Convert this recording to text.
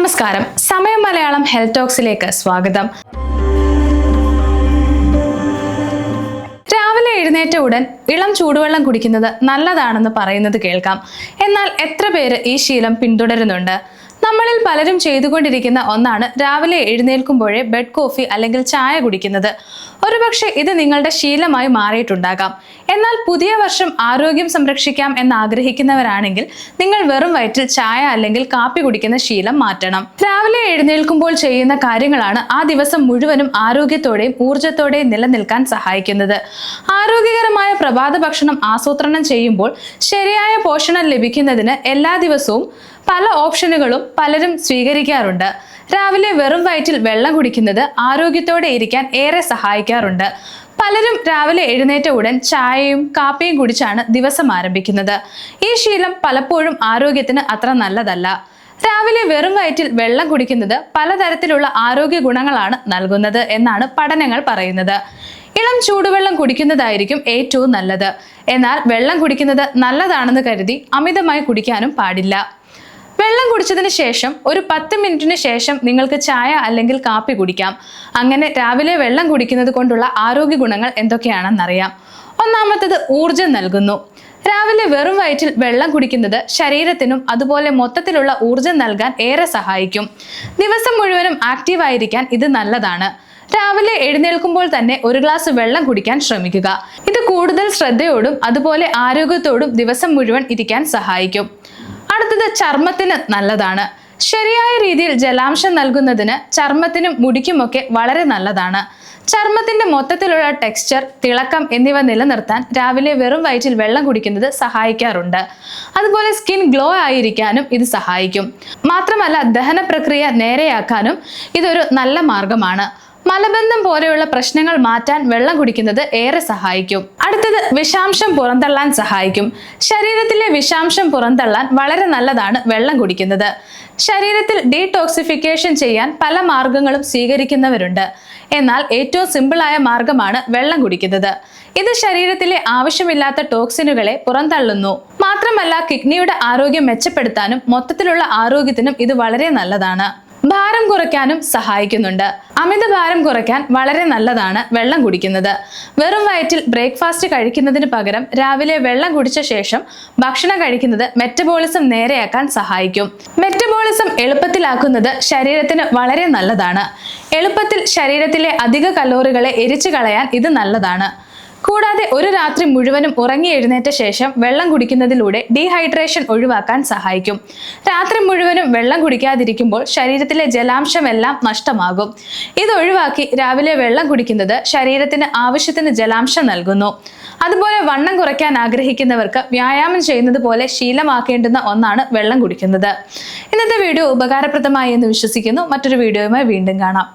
നമസ്കാരം, സമയം മലയാളം ഹെൽത്ത് ടോക്സിലേക്ക് സ്വാഗതം. രാവിലെ എഴുന്നേറ്റ ഉടൻ ഇളം ചൂടുവെള്ളം കുടിക്കുന്നത് നല്ലതാണെന്ന് പറയുന്നത് കേൾക്കാം. എന്നാൽ എത്ര പേര് ഈ ശീലം പിന്തുടരുന്നുണ്ട്? നമ്മളിൽ പലരും ചെയ്തുകൊണ്ടിരിക്കുന്ന ഒന്നാണ് രാവിലെ എഴുന്നേൽക്കുമ്പോഴേ ബെഡ് കോഫി അല്ലെങ്കിൽ ചായ കുടിക്കുന്നത്. ഒരുപക്ഷെ ഇത് നിങ്ങളുടെ ശീലമായി മാറിയിട്ടുണ്ടാകാം. എന്നാൽ പുതിയ വർഷം ആരോഗ്യം സംരക്ഷിക്കാം എന്ന് ആഗ്രഹിക്കുന്നവരാണെങ്കിൽ നിങ്ങൾ വെറും വയറ്റിൽ ചായ അല്ലെങ്കിൽ കാപ്പി കുടിക്കുന്ന ശീലം മാറ്റണം. രാവിലെ എഴുന്നേൽക്കുമ്പോൾ ചെയ്യുന്ന കാര്യങ്ങളാണ് ആ ദിവസം മുഴുവനും ആരോഗ്യത്തോടെയും ഊർജ്ജത്തോടെയും നിലനിൽക്കാൻ സഹായിക്കുന്നത്. ആരോഗ്യകരമായ പ്രഭാത ഭക്ഷണം ആസൂത്രണം ചെയ്യുമ്പോൾ ശരിയായ പോഷണം ലഭിക്കുന്നതിന് എല്ലാ ദിവസവും പല ഓപ്ഷനുകളും പലരും സ്വീകരിക്കാറുണ്ട്. രാവിലെ വെറും വയറ്റിൽ വെള്ളം കുടിക്കുന്നത് ആരോഗ്യത്തോടെ ഇരിക്കാൻ ഏറെ സഹായിക്കാറുണ്ട്. പലരും രാവിലെ എഴുന്നേറ്റ ഉടൻ ചായയും കാപ്പിയും കുടിച്ചാണ് ദിവസം ആരംഭിക്കുന്നത്. ഈ ശീലം പലപ്പോഴും ആരോഗ്യത്തിന് അത്ര നല്ലതല്ല. രാവിലെ വെറും വയറ്റിൽ വെള്ളം കുടിക്കുന്നത് പലതരത്തിലുള്ള ആരോഗ്യ ഗുണങ്ങളാണ് നൽകുന്നത് എന്നാണ് പഠനങ്ങൾ പറയുന്നത്. ഇളം ചൂടുവെള്ളം കുടിക്കുന്നതായിരിക്കും ഏറ്റവും നല്ലത്. എന്നാൽ വെള്ളം കുടിക്കുന്നത് നല്ലതാണെന്ന് കരുതി അമിതമായി കുടിക്കാനും പാടില്ല. വെള്ളം കുടിച്ചതിന് ശേഷം ഒരു 10 മിനിറ്റിന് ശേഷം നിങ്ങൾക്ക് ചായ അല്ലെങ്കിൽ കാപ്പി കുടിക്കാം. അങ്ങനെ രാവിലെ വെള്ളം കുടിക്കുന്നത് കൊണ്ടുള്ള ആരോഗ്യ ഗുണങ്ങൾ എന്തൊക്കെയാണെന്നറിയാം. ഒന്നാമത്തത് ഊർജം നൽകുന്നു. രാവിലെ വെറും വയറ്റിൽ വെള്ളം കുടിക്കുന്നത് ശരീരത്തിനും അതുപോലെ മൊത്തത്തിലുള്ള ഊർജം നൽകാൻ ഏറെ സഹായിക്കും. ദിവസം മുഴുവനും ആക്റ്റീവായിരിക്കാൻ ഇത് നല്ലതാണ്. രാവിലെ എഴുന്നേൽക്കുമ്പോൾ തന്നെ ഒരു ഗ്ലാസ് വെള്ളം കുടിക്കാൻ ശ്രമിക്കുക. ഇത് കൂടുതൽ ശ്രദ്ധയോടും അതുപോലെ ആരോഗ്യത്തോടും ദിവസം മുഴുവൻ ഇരിക്കാൻ സഹായിക്കും. അടുത്തത് ചർമ്മത്തിന് നല്ലതാണ്. ശരിയായ രീതിയിൽ ജലാംശം നൽകുന്നതിന് ചർമ്മത്തിനും മുടിക്കുമൊക്കെ വളരെ നല്ലതാണ്. ചർമ്മത്തിന്റെ മൊത്തത്തിലുള്ള ടെക്സ്ചർ, തിളക്കം എന്നിവ നിലനിർത്താൻ രാവിലെ വെറും വയറ്റിൽ വെള്ളം കുടിക്കുന്നത് സഹായിക്കാറുണ്ട്. അതുപോലെ സ്കിൻ ഗ്ലോ ആയിരിക്കാനും ഇത് സഹായിക്കും. മാത്രമല്ല ദഹന പ്രക്രിയ നേരെയാക്കാനും ഇതൊരു നല്ല മാർഗമാണ്. മലബന്ധം പോലെയുള്ള പ്രശ്നങ്ങൾ മാറ്റാൻ വെള്ളം കുടിക്കുന്നത് ഏറെ സഹായിക്കും. അടുത്തത് വിഷാംശം പുറന്തള്ളാൻ സഹായിക്കും. ശരീരത്തിലെ വിഷാംശം പുറന്തള്ളാൻ വളരെ നല്ലതാണ് വെള്ളം കുടിക്കുന്നത്. ശരീരത്തിൽ ഡീടോക്സിഫിക്കേഷൻ ചെയ്യാൻ പല മാർഗങ്ങളും സ്വീകരിക്കുന്നവരുണ്ട്. എന്നാൽ ഏറ്റവും സിമ്പിളായ മാർഗമാണ് വെള്ളം കുടിക്കുന്നത്. ഇത് ശരീരത്തിലെ ആവശ്യമില്ലാത്ത ടോക്സിനുകളെ പുറന്തള്ളുന്നു. മാത്രമല്ല കിഡ്നിയുടെ ആരോഗ്യം മെച്ചപ്പെടുത്താനും മൊത്തത്തിലുള്ള ആരോഗ്യത്തിനും ഇത് വളരെ നല്ലതാണ്. ഭാരം കുറയ്ക്കാനും സഹായിക്കുന്നുണ്ട്. അമിത ഭാരം കുറയ്ക്കാൻ വളരെ നല്ലതാണ് വെള്ളം കുടിക്കുന്നത്. വെറും വയറ്റിൽ ബ്രേക്ക്ഫാസ്റ്റ് കഴിക്കുന്നതിന് പകരം രാവിലെ വെള്ളം കുടിച്ച ശേഷം ഭക്ഷണം കഴിക്കുന്നത് മെറ്റബോളിസം നേരെയാക്കാൻ സഹായിക്കും. മെറ്റബോളിസം എളുപ്പത്തിലാക്കുന്നത് ശരീരത്തിന് വളരെ നല്ലതാണ്. എളുപ്പത്തിൽ ശരീരത്തിലെ അധിക കലോറികളെ എരിച്ചു കളയാൻ ഇത് നല്ലതാണ്. കൂടാതെ ഒരു രാത്രി മുഴുവനും ഉറങ്ങി എഴുന്നേറ്റ ശേഷം വെള്ളം കുടിക്കുന്നതിലൂടെ ഡീഹൈഡ്രേഷൻ ഒഴിവാക്കാൻ സഹായിക്കും. രാത്രി മുഴുവനും വെള്ളം കുടിക്കാതിരിക്കുമ്പോൾ ശരീരത്തിലെ ജലാംശമെല്ലാം നഷ്ടമാകും. ഇത് ഒഴിവാക്കി രാവിലെ വെള്ളം കുടിക്കുന്നത് ശരീരത്തിന് ആവശ്യത്തിന് ജലാംശം നൽകുന്നു. അതുപോലെ വണ്ണം കുറയ്ക്കാൻ ആഗ്രഹിക്കുന്നവർക്ക് വ്യായാമം ചെയ്യുന്നത് പോലെ ശീലമാക്കേണ്ടുന്ന ഒന്നാണ് വെള്ളം കുടിക്കുന്നത്. ഇന്നത്തെ വീഡിയോ ഉപകാരപ്രദമായി എന്ന് വിശ്വസിക്കുന്നു. മറ്റൊരു വീഡിയോയുമായി വീണ്ടും കാണാം.